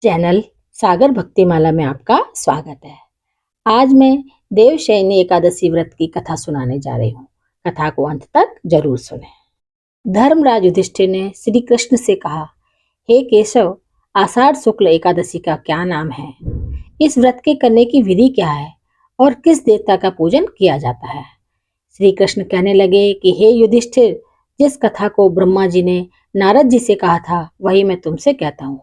Channel सागर भक्तिमाला में आपका स्वागत है। आज मैं देवशयनी एकादशी व्रत की कथा सुनाने जा रही हूँ। कथा को अंत तक जरूर सुने। धर्मराज युधिष्ठिर ने श्री कृष्ण से कहा, हे केशव, आषाढ़ शुक्ल एकादशी का क्या नाम है? इस व्रत के करने की विधि क्या है और किस देवता का पूजन किया जाता है? श्री कृष्ण कहने लगे कि हे युधिष्ठिर, जिस कथा को ब्रह्मा जी ने नारद जी से कहा था वही मैं तुमसे कहता हूँ।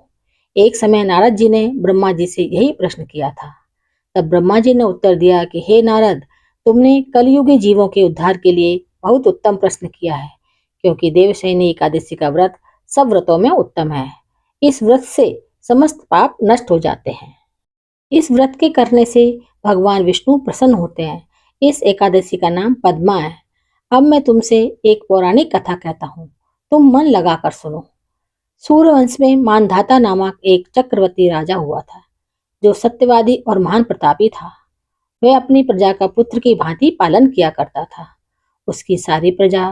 एक समय नारद जी ने ब्रह्मा जी से यही प्रश्न किया था। तब ब्रह्मा जी ने उत्तर दिया कि हे नारद, तुमने कलयुगी जीवों के उद्धार के लिए बहुत उत्तम प्रश्न किया है, क्योंकि देवशयनी एकादशी का व्रत सब व्रतों में उत्तम है। इस व्रत से समस्त पाप नष्ट हो जाते हैं। इस व्रत के करने से भगवान विष्णु प्रसन्न होते हैं। इस एकादशी का नाम पद्मा है। अब मैं तुमसे एक पौराणिक कथा कहता हूँ, तुम मन लगाकर सुनो। सूर्यवंश में मानधाता नामक एक चक्रवर्ती राजा हुआ था, जो सत्यवादी और महान प्रतापी था। वह अपनी प्रजा का पुत्र की भांति पालन किया करता था। उसकी सारी प्रजा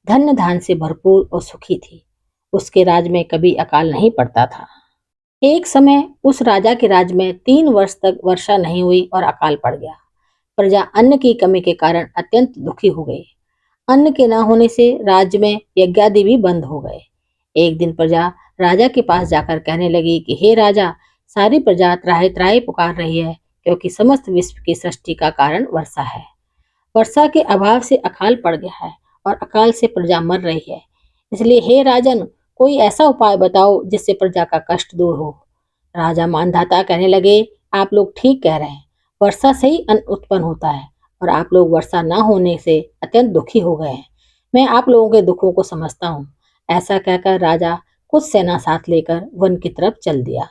धन धान से भरपूर और सुखी थी। उसके राज में कभी अकाल नहीं पड़ता था। एक समय उस राजा के राज में 3 वर्ष तक वर्षा नहीं हुई और अकाल पड़ गया। प्रजा अन्न की कमी के कारण अत्यंत दुखी हो गई। अन्न के न होने से राज्य में यज्ञादि भी बंद हो गए। एक दिन प्रजा राजा के पास जाकर कहने लगी कि हे राजा, सारी प्रजा त्राहि त्राहि पुकार रही है, क्योंकि समस्त विश्व की सृष्टि का कारण वर्षा है। वर्षा के अभाव से अकाल पड़ गया है और अकाल से प्रजा मर रही है। इसलिए हे राजन, कोई ऐसा उपाय बताओ जिससे प्रजा का कष्ट दूर हो। राजा मानधाता कहने लगे, आप लोग ठीक कह रहे हैं, वर्षा से ही अन्न उत्पन्न होता है और आप लोग वर्षा न होने से अत्यंत दुखी हो गए हैं। मैं आप लोगों के दुखों को समझता हूँ। ऐसा कहकर राजा कुछ सेना साथ लेकर वन की तरफ चल दिया।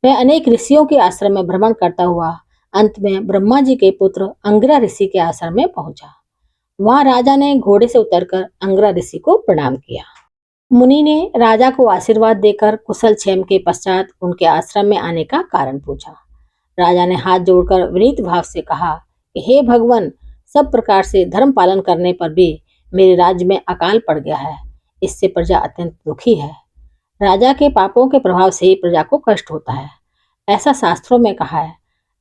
वह अनेक ऋषियों के आश्रम में भ्रमण करता हुआ अंत में ब्रह्मा जी के पुत्र अंगिरा ऋषि के आश्रम में पहुंचा। वहां राजा ने घोड़े से उतरकर अंगिरा ऋषि को प्रणाम किया। मुनि ने राजा को आशीर्वाद देकर कुशल क्षेम के पश्चात उनके आश्रम में आने का कारण पूछा। राजा ने हाथ जोड़कर विनीत भाव से कहा कि हे भगवान, सब प्रकार से धर्म पालन करने पर भी मेरे राज्य में अकाल पड़ गया है। इससे प्रजा अत्यंत दुखी है। राजा के पापों के प्रभाव से ही प्रजा को कष्ट होता है। ऐसा शास्त्रों में कहा है।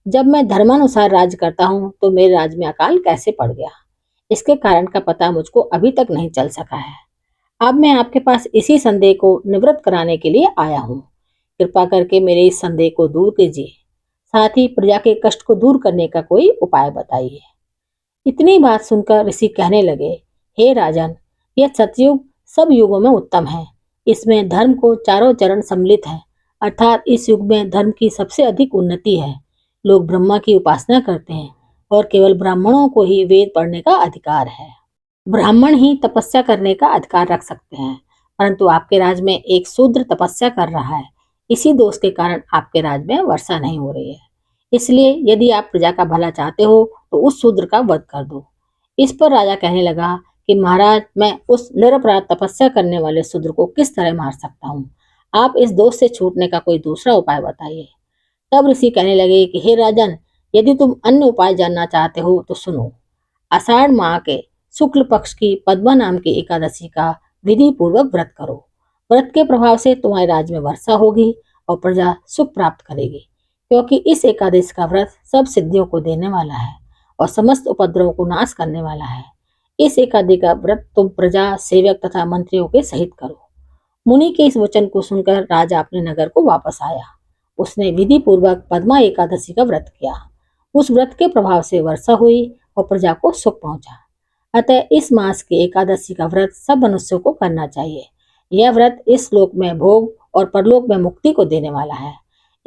जब मैं धर्मानुसार राज्य करता हूँ तो मेरे राज्य में अकाल कैसे पड़ गया, इसके कारण का पता मुझको अभी तक नहीं चल सका है। अब मैं आपके पास इसी संदेह को निवृत्त कराने के लिए आया हूँ। कृपा करके मेरे इस संदेह को दूर कीजिए, साथ ही प्रजा के कष्ट को दूर करने का कोई उपाय बताइए। इतनी बात सुनकर ऋषि कहने लगे, हे राजन, यह सतयुग सब युगों में उत्तम है। इसमें धर्म को चारों चरण सम्मिलित है, अर्थात इस युग में धर्म की सबसे अधिक उन्नति है। लोग ब्रह्मा की उपासना करते हैं और केवल ब्राह्मणों को ही वेद पढ़ने का अधिकार है। ब्राह्मण ही तपस्या करने का अधिकार रख सकते हैं, परंतु आपके राज्य में एक शूद्र तपस्या कर रहा है। इसी दोष के कारण आपके राज्य में वर्षा नहीं हो रही है। इसलिए यदि आप प्रजा का भला चाहते हो तो उस शूद्र का वध कर दो। इस पर राजा कहने लगा कि महाराज, मैं उस निरपराध तपस्या करने वाले शूद्र को किस तरह मार सकता हूँ? आप इस दोष से छूटने का कोई दूसरा उपाय बताइए। तब ऋषि कहने लगे कि हे राजन, यदि तुम अन्य उपाय जानना चाहते हो तो सुनो। आषाढ़ माह के शुक्ल पक्ष की पद्मा नाम की एकादशी का विधि पूर्वक व्रत करो। व्रत के प्रभाव से तुम्हारे राज्य में वर्षा होगी और प्रजा सुख प्राप्त करेगी, क्योंकि इस एकादशी का व्रत सब सिद्धियों को देने वाला है और समस्त उपद्रवों को नाश करने वाला है। इस एकादशी का व्रत तुम प्रजा, सेवक तथा मंत्रियों के सहित करो। मुनि के इस वचन को सुनकर राजा अपने नगर को वापस आया। उसने विधि पूर्वक पद्मा एकादशी का व्रत किया। उस व्रत के प्रभाव से वर्षा हुई और प्रजा को सुख पहुंचा। अतः इस मास की एकादशी का व्रत सब मनुष्यों को करना चाहिए। यह व्रत इस लोक में भोग और परलोक में मुक्ति को देने वाला है।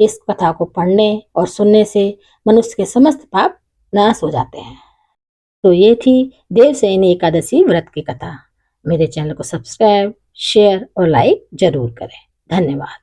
इस कथा को पढ़ने और सुनने से मनुष्य के समस्त पाप नाश हो जाते हैं। तो ये थी देवशयनी एकादशी व्रत की कथा। मेरे चैनल को सब्सक्राइब, शेयर और लाइक जरूर करें। धन्यवाद।